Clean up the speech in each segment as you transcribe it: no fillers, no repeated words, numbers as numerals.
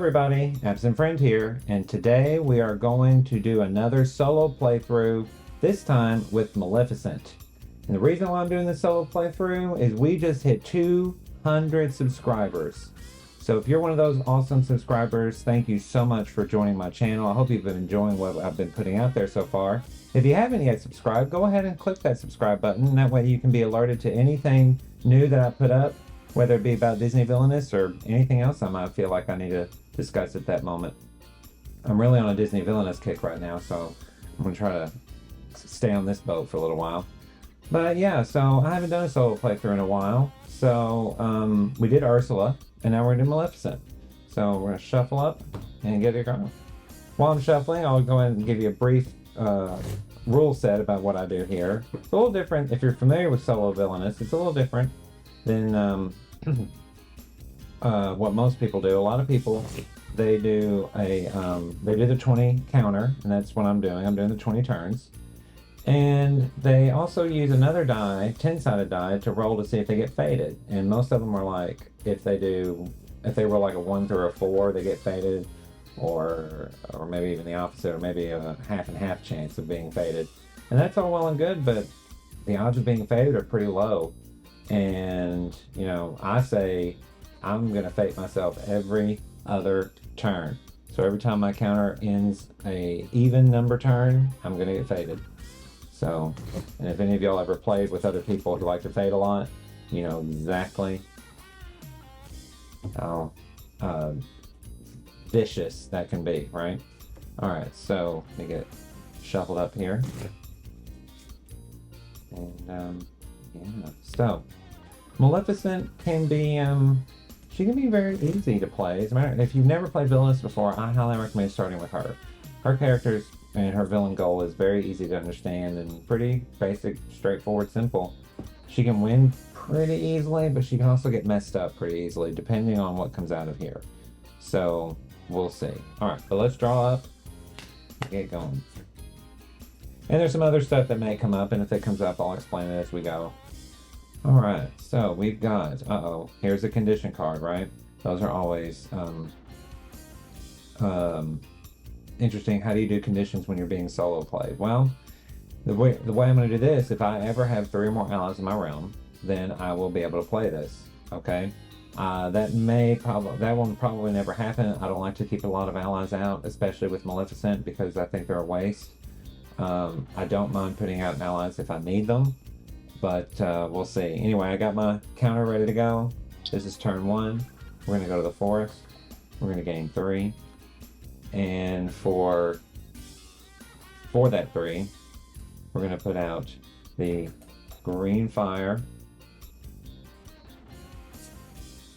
everybody, Absent Friend here, and today we are going to do another solo playthrough, this time with Maleficent. And the reason why I'm doing this solo playthrough is we just hit 200 subscribers. So if you're one of those awesome subscribers, thank you so much for joining my channel. I hope you've been enjoying what I've been putting out there so far. If you haven't yet subscribed, go ahead and click that subscribe button, and that way you can be alerted to anything new that I put up, whether it be about Disney Villainous or anything else I might feel like I need to discuss at that moment. I'm really on a Disney Villainous kick right now, so I'm going to try to stay on this boat for a little while. But yeah, so I haven't done a solo playthrough in a while. So we did Ursula, and now we're doing Maleficent. So we're going to shuffle up and get it going. While I'm shuffling, I'll go ahead and give you a brief rule set about what I do here. It's a little different. If you're familiar with solo Villainous, it's a little different than what most people do. A lot of people, they do the 20 counter, and that's what I'm doing. I'm doing the 20 turns. And they also use another die, 10-sided die, to roll to see if they get faded. And most of them are like, if they roll like a 1 through a 4, they get faded, or maybe even the opposite, or maybe a half and half chance of being faded. And that's all well and good, but the odds of being faded are pretty low. And, you know, I say I'm going to fate myself every other turn. So every time my counter ends a even number turn, I'm going to get faded. So, and if any of y'all ever played with other people who like to fade a lot, you know exactly how vicious that can be, right? Alright, so let me get shuffled up here. And, yeah, so Maleficent can be, she can be very easy to play. As a matter, if you've never played Villainous before, I highly recommend starting with her. Her characters and her villain goal is very easy to understand and pretty basic, straightforward, simple. She can win pretty easily, but she can also get messed up pretty easily, depending on what comes out of here. So, we'll see. Alright, but let's draw up and get going. And there's some other stuff that may come up, and if it comes up, I'll explain it as we go. Alright, so we've got, here's a condition card, right? Those are always interesting. How do you do conditions when you're being solo played? Well, the way I'm going to do this, if I ever have 3 or more allies in my realm, then I will be able to play this, okay? That will probably never happen. I don't like to keep a lot of allies out, especially with Maleficent, because I think they're a waste. I don't mind putting out allies if I need them, but we'll see. Anyway, I got my counter ready to go. This is turn 1. We're going to go to the forest. We're going to gain 3. And for that 3, we're going to put out the green fire.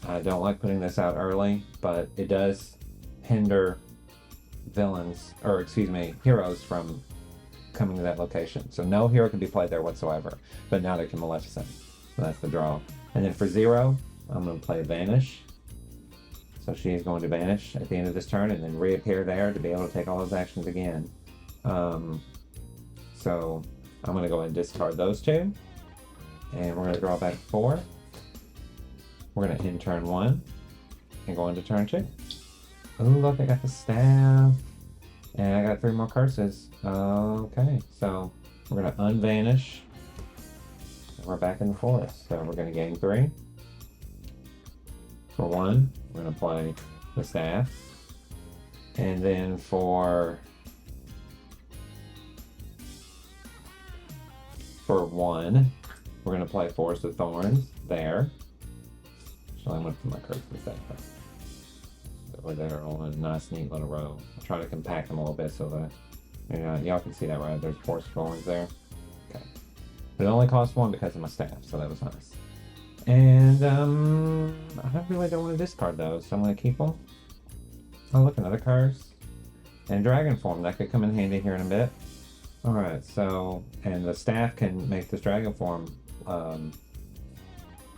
I don't like putting this out early, but it does hinder heroes from coming to that location. So no hero can be played there whatsoever, but now there can Maleficent. So that's the draw. And then for 0, I'm going to play Vanish. So she is going to vanish at the end of this turn and then reappear there to be able to take all those actions again. So I'm going to go ahead and discard those 2. And we're going to draw back 4. We're going to end turn 1 and go into turn 2. Oh, look, I got the staff. And I got 3 more curses. Okay, so we're going to unvanish. And we're back in the forest. So we're going to gain 3. For 1, we're going to play the staff. And then for 1, we're going to play Forest of Thorns there. So I'm going to put my curses there. That way they're all in a nice, neat little row. I'll try to compact them a little bit so that y'all can see that, right? There's Forest of Thorns there. Okay. But it only costs 1 because of my staff, so that was nice. And I really don't want to discard those, so I'm going to keep them. Oh, look, another curse. And dragon form, that could come in handy here in a bit. Alright, so, and the staff can make this dragon form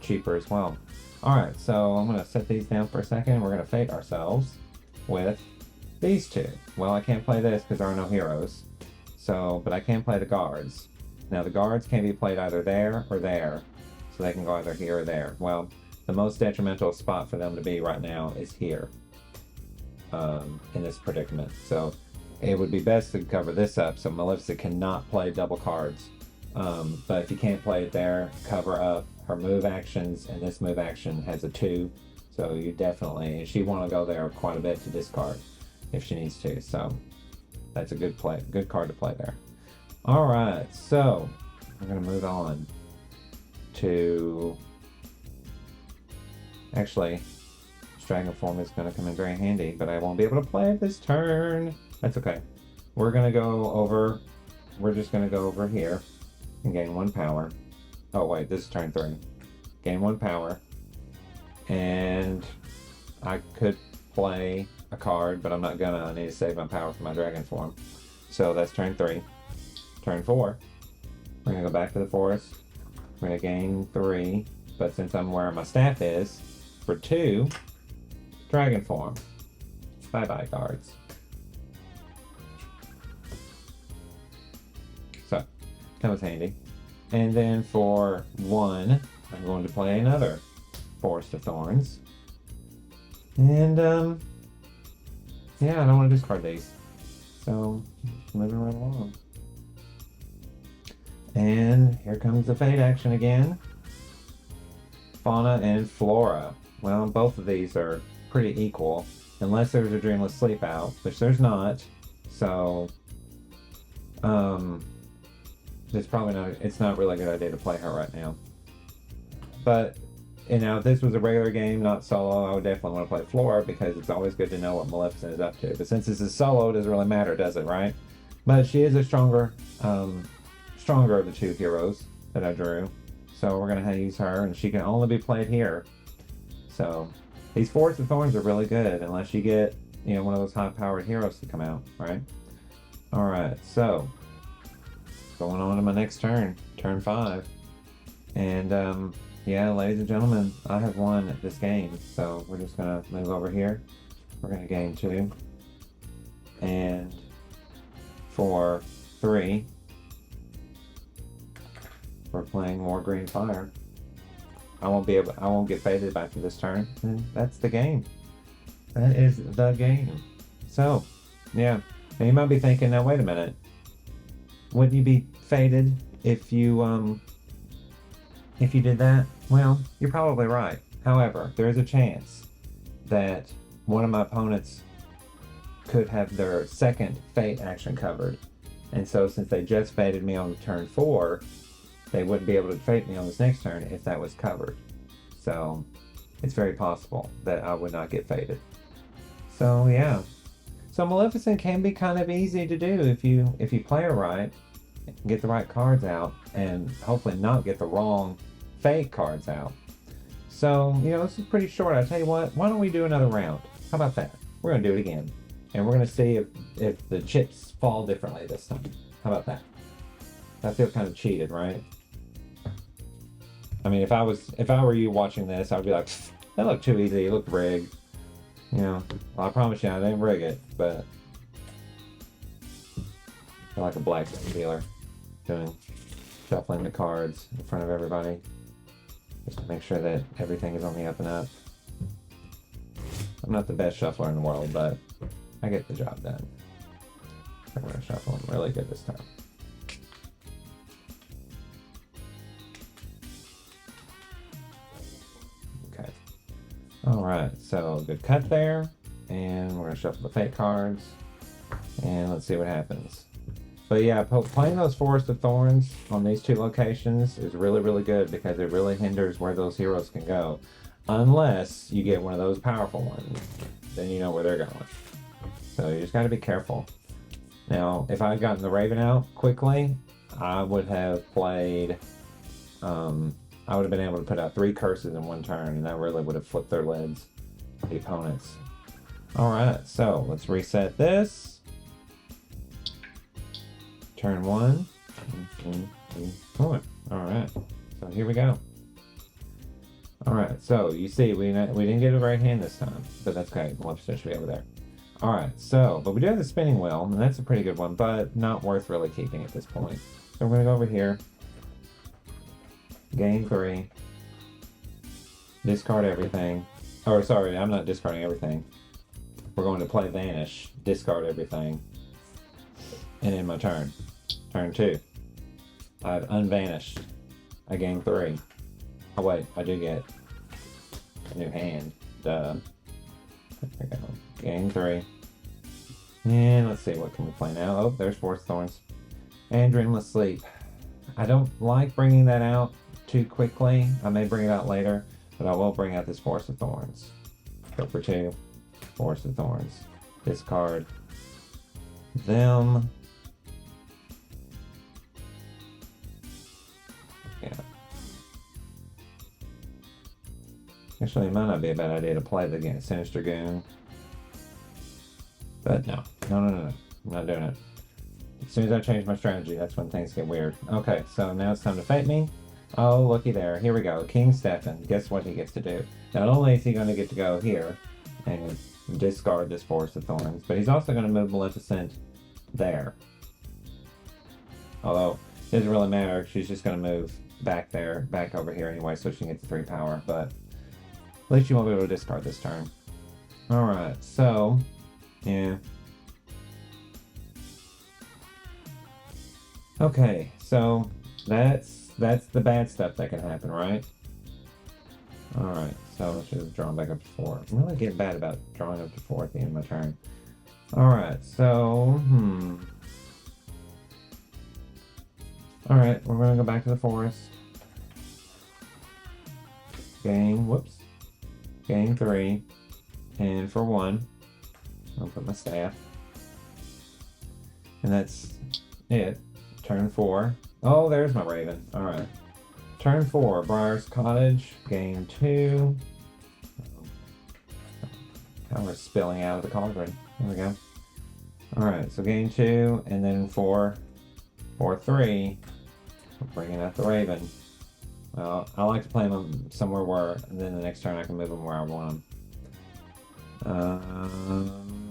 cheaper as well. Alright, so I'm going to set these down for a second. We're going to fate ourselves with these 2. Well, I can't play this because there are no heroes. So, but I can play the guards. Now, the guards can be played either there or there. So they can go either here or there. Well, the most detrimental spot for them to be right now is here. in this predicament. So it would be best to cover this up so Maleficent cannot play double cards. But if you can't play it there, cover up her move actions, and this move action has a 2. So you definitely, she want to go there quite a bit to discard if she needs to. So that's a good card to play there. All right, so we're gonna move on to, actually, Dragon form is gonna come in very handy, but I won't be able to play it this turn. That's okay. We're just gonna go over here and gain 1 power. Oh wait, this is turn 3. Gain 1 power. And I could play a card, but I'm not gonna. I need to save my power for my dragon form. So that's turn 3. Turn 4. We're gonna go back to the forest. We're gonna gain 3, but since I'm where my staff is, for 2, dragon form. Bye-bye cards. So, that was handy. And then for 1, I'm going to play another Forest of Thorns. And, yeah, I don't want to discard these. So, moving right along. And here comes the fade action again. Fauna and Flora. Well, both of these are pretty equal, unless there's a Dreamless Sleep out, which there's not. So, it's not really a good idea to play her right now. But, you know, if this was a regular game, not solo, I would definitely want to play Flora because it's always good to know what Maleficent is up to. But since this is solo, it doesn't really matter, does it, right? But she is a stronger of the 2 heroes that I drew. So we're going to use her, and she can only be played here. So these Forest of Thorns are really good, unless you get, you know, one of those high-powered heroes to come out, right? All right, so going on to my next turn, turn 5. And, yeah, ladies and gentlemen, I have won this game. So we're just going to move over here. We're going to gain 2. And for 3, we're playing more green fire. I won't get faded back to this turn. And that's the game. That is the game. So, yeah. Now you might be thinking, now wait a minute. Wouldn't you be faded if you did that? Well, you're probably right. However, there is a chance that one of my opponents could have their second fate action covered. And so since they just faded me on turn 4, they wouldn't be able to fade me on this next turn if that was covered. So it's very possible that I would not get faded. So yeah. So Maleficent can be kind of easy to do if you play her right, get the right cards out, and hopefully not get the wrong fade cards out. So, you know, this is pretty short. I tell you what, why don't we do another round? How about that? We're gonna do it again. And we're gonna see if the chips fall differently this time. How about that? I feel kind of cheated, right? I mean, if I were you watching this, I'd be like, that looked too easy, it looked rigged. You know, well, I promise you I didn't rig it, but I feel like a blacksmith dealer shuffling the cards in front of everybody just to make sure that everything is on the up and up. I'm not the best shuffler in the world, but I get the job done. I'm going to shuffle them really good this time. Okay. Alright, so good cut there. And we're going to shuffle the fate cards. And let's see what happens. But yeah, playing those Forest of Thorns on these 2 locations is really, really good because it really hinders where those heroes can go. Unless you get one of those powerful ones. Then you know where they're going. So you just got to be careful. Now, if I had gotten the Raven out quickly, I would have played... I would have been able to put out 3 curses in one turn, and that really would have flipped their lids, the opponents. Alright, so let's reset this. Turn 1. 2, 3, 4. Alright, so here we go. Alright, so you see, we didn't get a right hand this time, but that's okay. Maleficent should be over there. Alright, so, but we do have the spinning wheel, and that's a pretty good one, but not worth really keeping at this point. So we're going to go over here. Gain 3. Discard everything. Or, sorry, I'm not discarding everything. we're going to play Vanish, discard everything, and end my turn. Turn 2. I've unvanished. I gain 3. Oh wait, I do get a new hand. Duh. There we go. Gain 3. And let's see, what can we play now? Oh, there's Force Thorns. And Dreamless Sleep. I don't like bringing that out too quickly. I may bring it out later, but I will bring out this Force of Thorns. Go for 2. Force of Thorns. Discard them. Yeah. Actually, it might not be a bad idea to play the Sinister Goon. But no. No. I'm not doing it. As soon as I change my strategy, that's when things get weird. Okay, so now it's time to Fate me. Oh, looky there. Here we go. King Stefan. Guess what he gets to do? Not only is he going to get to go here and discard this Force of Thorns, but he's also going to move Maleficent there. Although, it doesn't really matter. She's just going to move back there, back over here anyway, so she can get the 3 power. But at least you won't be able to discard this turn. Alright, so, yeah. Okay, so that's the bad stuff that can happen, right? Alright, so let's just draw back up to 4. I'm really getting bad about drawing up to 4 at the end of my turn. Alright, so, Alright, we're going to go back to the forest. Gain 3. And for 1, I'll put my staff. And that's it. Turn 4. Oh, there's my Raven. Alright. Turn 4, Briar's Cottage. Gain 2. Now we're spilling out of the cauldron. There we go. Alright, so gain 2, and then 4, 3. We're bringing out the Raven. Well, I like to play them somewhere where, and then the next turn I can move them where I want them.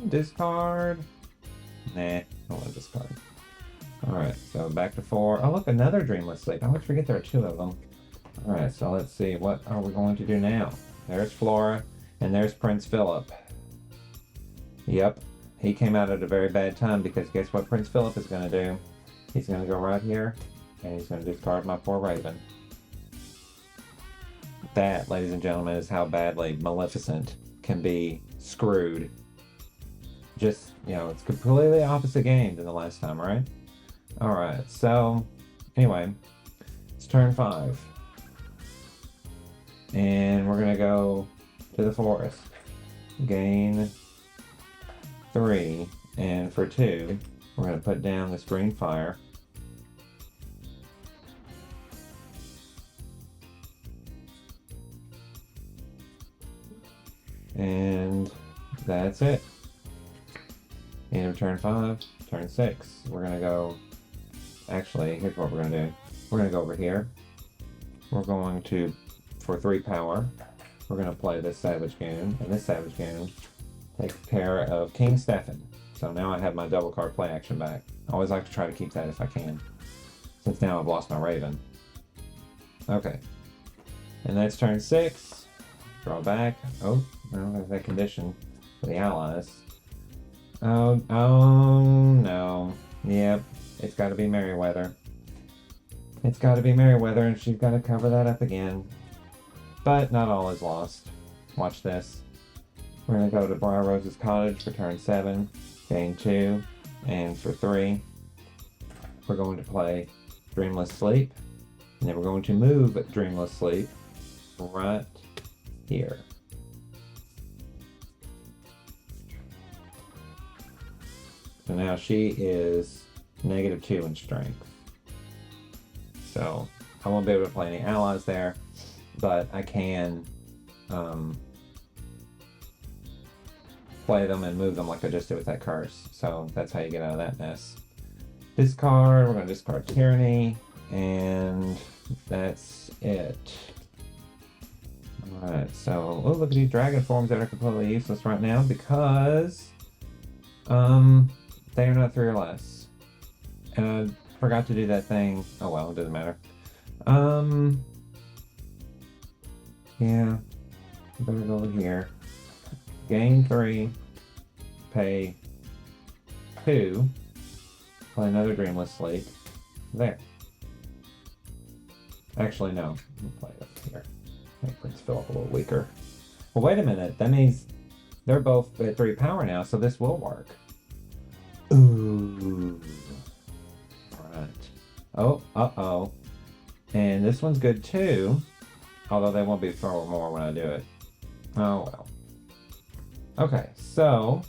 Discard. Nah, I don't want to discard. Alright, so back to 4. Oh, look, another Dreamless Sleep. I always forget there are 2 of them. Alright, so let's see. What are we going to do now? There's Flora, and there's Prince Philip. Yep, he came out at a very bad time because guess what Prince Philip is going to do? He's going to go right here, and he's going to discard my poor Raven. That, ladies and gentlemen, is how badly Maleficent can be screwed. Just, you know, it's completely opposite game than the last time, right? Alright, so, anyway, it's turn 5. And we're going to go to the forest. Gain 3. And for 2, we're going to put down this green fire. And that's it. End of turn 5. Turn 6. We're going to go... Actually, here's what we're going to do. We're going to go over here. We're going to, for 3 power, we're going to play this Savage Goon. And this Savage Goon takes care of King Stefan. So now I have my double card play action back. I always like to try to keep that if I can. Since now I've lost my Raven. Okay. And that's turn 6. Draw back. Oh, well, there's that condition for the allies. Oh no. Yep, it's got to be Merryweather. It's got to be Merryweather, and she's got to cover that up again. But not all is lost. Watch this. We're going to go to Briar Rose's Cottage for turn 7. Gain 2. And for 3, we're going to play Dreamless Sleep. And then we're going to move Dreamless Sleep right here. So now she is -2 in strength. So I won't be able to play any allies there, but I can play them and move them like I just did with that curse. So that's how you get out of that mess. Discard, we're going to discard Tyranny, and that's it. Alright, so oh, look at these dragon forms that are completely useless right now because they are not 3 or less. And I forgot to do that thing. Oh well, it doesn't matter. Yeah. Better go over here. gain 3, pay 2, play another Dreamless Sleep. There. Actually, no. We'll play it here. Make Prince Philip a little weaker. Well, wait a minute. That means they're both at 3 power now, so this will work. Ooh. Alright. Oh, uh-oh. And this one's good too. Although they won't be 4 more when I do it. Oh, well. Okay, so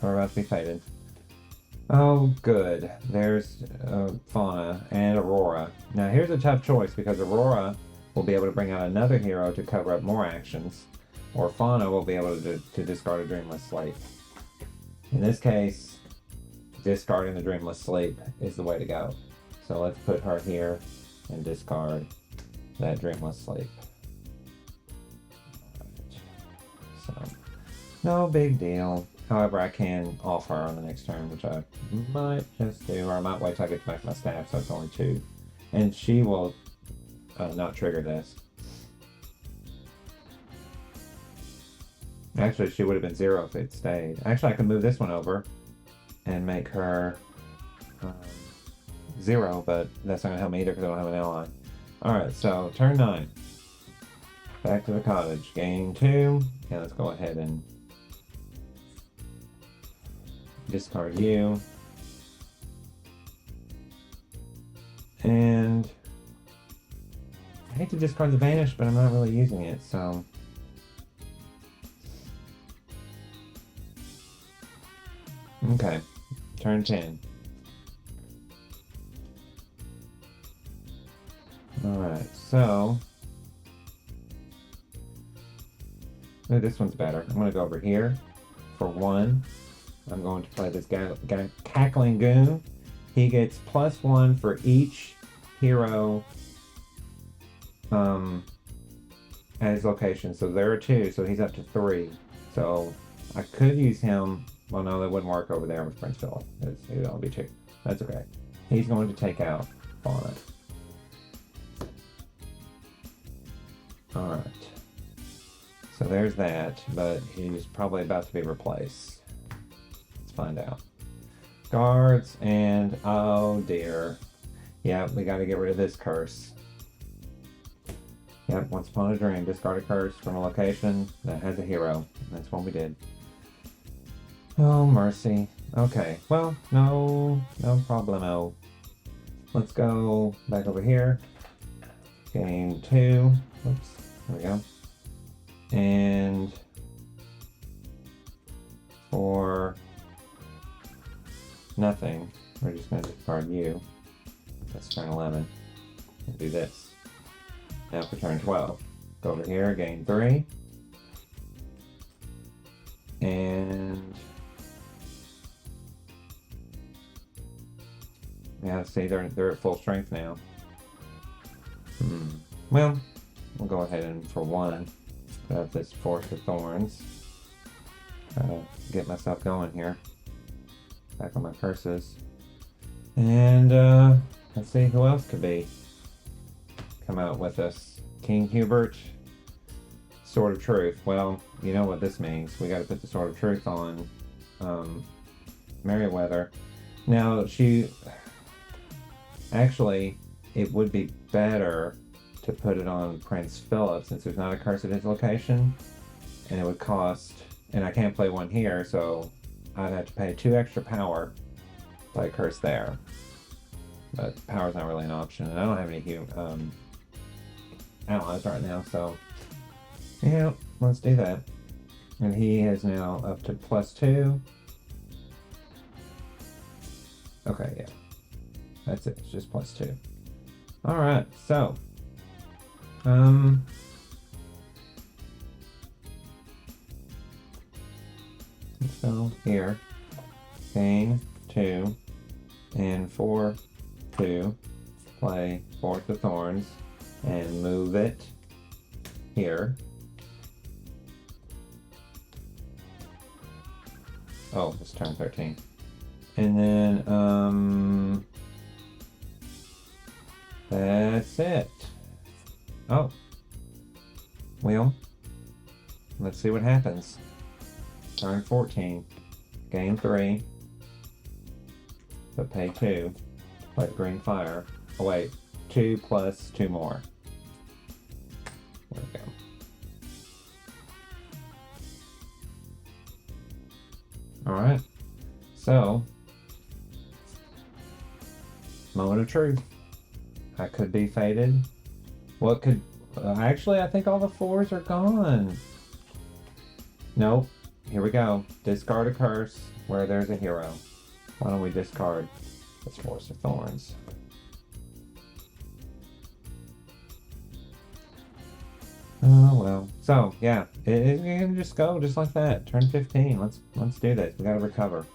we're about to be faded. Oh, good. There's Fauna and Aurora. Now, here's a tough choice because Aurora will be able to bring out another hero to cover up more actions, or Fauna will be able to discard a Dreamless Sleep. In this case, discarding the Dreamless Sleep is the way to go. So let's put her here and discard that Dreamless Sleep. So, no big deal. However, I can off her on the next turn, which I might just do, or I might wait till I get back my staff, so it's only 2. And she will not trigger this. Actually, she would have been 0 if it stayed. Actually, I can move this one over and make her 0, but that's not going to help me either because I don't have an ally. Alright, so turn 9. Back to the cottage. Gain 2. And let's go ahead and discard you. And I hate to discard the Vanish, but I'm not really using it, so okay. Turn 10. Alright, so maybe this one's better. I'm going to go over here for 1. I'm going to play this Cackling Goon. He gets +1 for each hero at his location. So there are 2, so he's up to 3. So I could use him. Well, no, that wouldn't work over there with Prince Philip. It would only be 2. That's okay. He's going to take out Fauna. Alright. So there's that, but he's probably about to be replaced. Let's find out. Guards, and oh dear. Yeah, we got to get rid of this curse. Yep, Once Upon a Dream. Discard a curse from a location that has a hero. That's what we did. Oh, mercy. Okay, well, no problemo. Let's go back over here. Game 2. Oops, there we go. And for nothing, we're just going to discard you. That's turn 11. And do this. Now for turn 12. Go over here, gain 3. And yeah, see, they're at full strength now. Well, we'll go ahead and for 1, put out this Force of Thorns. Try to get myself going here. Back on my curses. And let's see who else could be come out with us. King Hubert, Sword of Truth. Well, you know what this means. We got to put the Sword of Truth on Merryweather. Now, actually, it would be better to put it on Prince Philip since there's not a curse at his location. And it would cost, and I can't play one here, so I'd have to pay 2 extra power to play a curse there. But power's not really an option, and I don't have any allies right now, so yeah, let's do that. And he is now up to +2. Okay, yeah. That's it, it's just +2. Alright, so let's go here. Gain 2 and 4, 2. Play Force of Thorns and move it here. Oh, it's turn 13. And then that's it. Oh. Well, let's see what happens. Turn 14. Gain 3. But pay 2. Play green fire. Oh wait, 2 plus 2 more. There we go. Alright. So, moment of truth. I could be fated. What could... actually, I think all the 4s are gone. Nope. Here we go. Discard a curse where there's a hero. Why don't we discard this Force of Thorns? Oh well. So yeah, it can just go just like that. Turn 15. Let's do this. We gotta recover.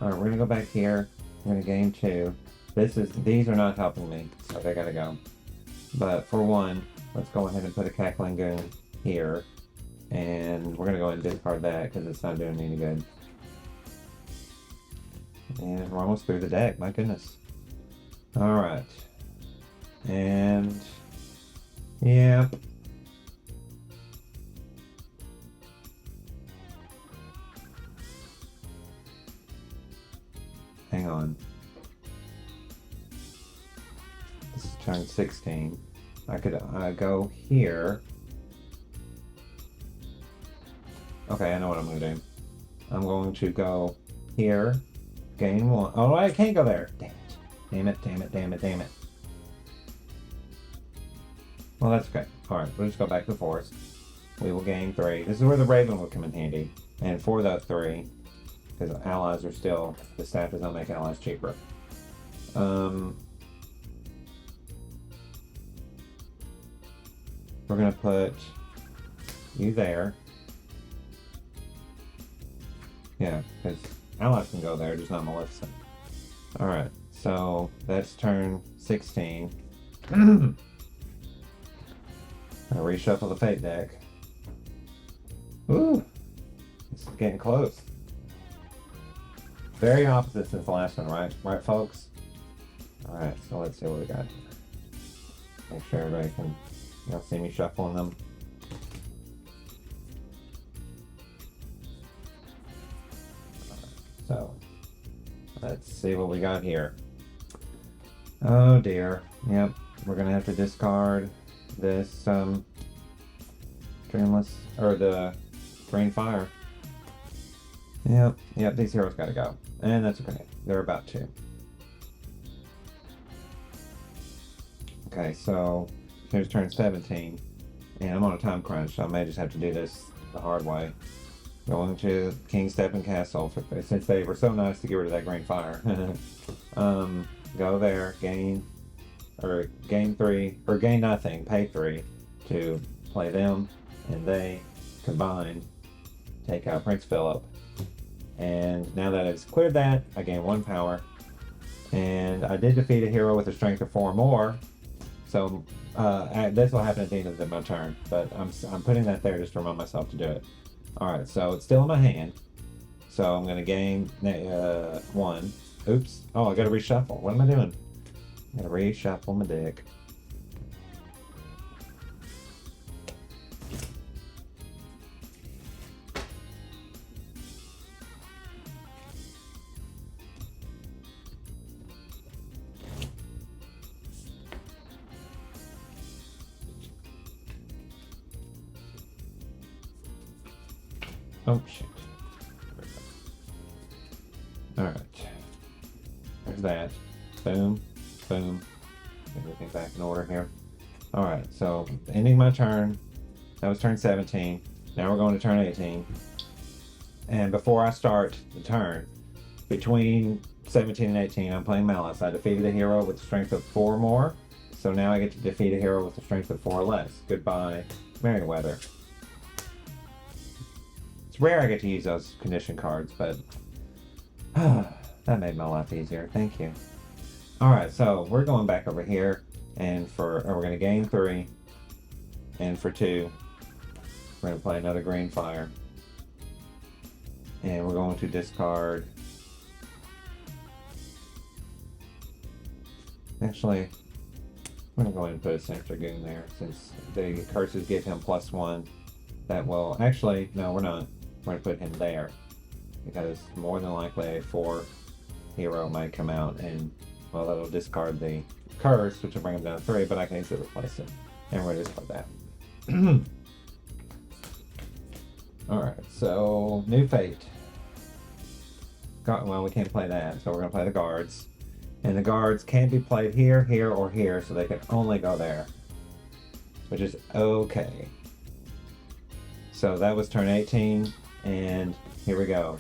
All right, we're gonna go back here. We're gonna gain 2. These are not helping me, so they gotta go. But for one, let's go ahead and put a Cackling Goon here. And we're going to go ahead and discard that because it's not doing me any good. And we're almost through the deck, my goodness. Alright. And... yep. Hang on. This is turn 16. I could go here. Okay, I know what I'm going to do. I'm going to go here, gain 1. Oh, I can't go there. Damn it. Damn it, damn it, damn it, damn it. Well, that's okay. Alright, we'll just go back to the forest. We will gain 3. This is where the Raven will come in handy. And for that 3, because allies are still... the staff does not make allies cheaper. We're going to put you there. Yeah, because allies can go there, just not Maleficent. Alright, so that's turn 16. I reshuffle the Fate deck. Ooh! This is getting close. Very opposite since the last one, right? Right, folks? Alright, so let's see what we got here. Make sure everybody can, see me shuffling them. So, let's see what we got here. Oh dear. Yep, we're gonna have to discard this Dreamless, or the Green Fire. Yep, these heroes gotta go. And that's okay. They're about to. Okay, so here's turn 17. And I'm on a time crunch, so I may just have to do this the hard way. Going to King's Stepping Castle, since they were so nice to get rid of that green fire. Go there, gain 3, or gain nothing, pay 3 to play them, and they combined take out Prince Philip. And now that it's cleared that, I gain 1 power. And I did defeat a hero with a strength of 4 more. So this will happen at the end of my turn, but I'm putting that there just to remind myself to do it. Alright, so it's still in my hand. So I'm going to gain 1. Oops. Oh, I got to reshuffle. What am I doing? I got to reshuffle my deck. Oh, shit. Alright. There's that. Boom. Boom. Everything back in order here. Alright, so ending my turn. That was turn 17. Now we're going to turn 18. And before I start the turn, between 17 and 18, I'm playing Malice. I defeated a hero with a strength of 4 more. So now I get to defeat a hero with a strength of 4 less. Goodbye, Merryweather. It's rare I get to use those condition cards, but that made my life easier. Thank you. Alright, so we're going back over here, and we're going to gain 3, and for 2, we're going to play another Green Fire. And we're going to discard... Actually, I'm going to go ahead and put a Sinister Goon there, since the curses give him +1 that will actually, no, we're not. We're going to put him there because more than likely a 4 hero might come out and, well, that'll discard the curse, which will bring him down to 3, but I can easily replace it. And we're going to discard that. Alright, so new fate. Well, we can't play that, so we're going to play the guards. And the guards can't be played here, here, or here, so they can only go there. Which is okay. So that was turn 18, and here we go.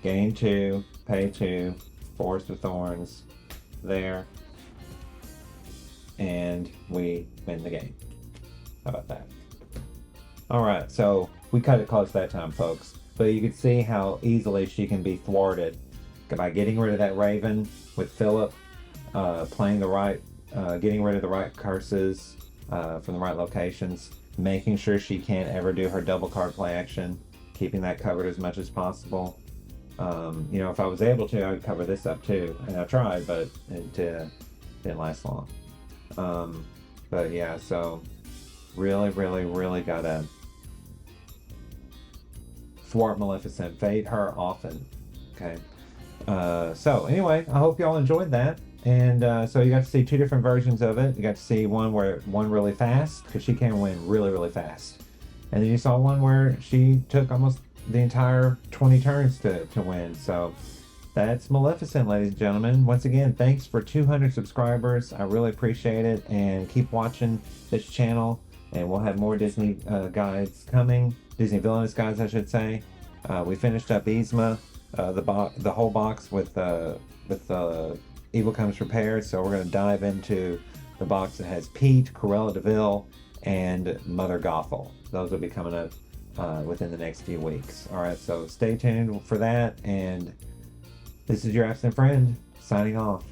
Gain 2, pay 2, Forest of Thorns, there. And we win the game. How about that? Alright, so we cut it close that time, folks. But you can see how easily she can be thwarted by getting rid of that Raven with Philip, playing the right, getting rid of the right curses from the right locations, making sure she can't ever do her double card play action, keeping that covered as much as possible. You know, if I was able to, I would cover this up too. And I tried, but it didn't last long. But yeah, so really, really, really gotta thwart Maleficent, fade her often. Okay. So anyway, I hope y'all enjoyed that. And so you got to see 2 different versions of it. You got to see one where it won really fast, because she can win really, really fast. And then you saw one where she took almost the entire 20 turns to win. So that's Maleficent, ladies and gentlemen. Once again, thanks for 200 subscribers. I really appreciate it. And keep watching this channel. And we'll have more Disney guides coming. Disney Villainous guides, I should say. We finished up Yzma, the whole box with Evil Comes Prepared. So we're going to dive into the box that has Pete, Cruella de Vil, and Mother Gothel. Those will be coming up within the next few weeks. Alright, so stay tuned for that. And this is your absent friend, signing off.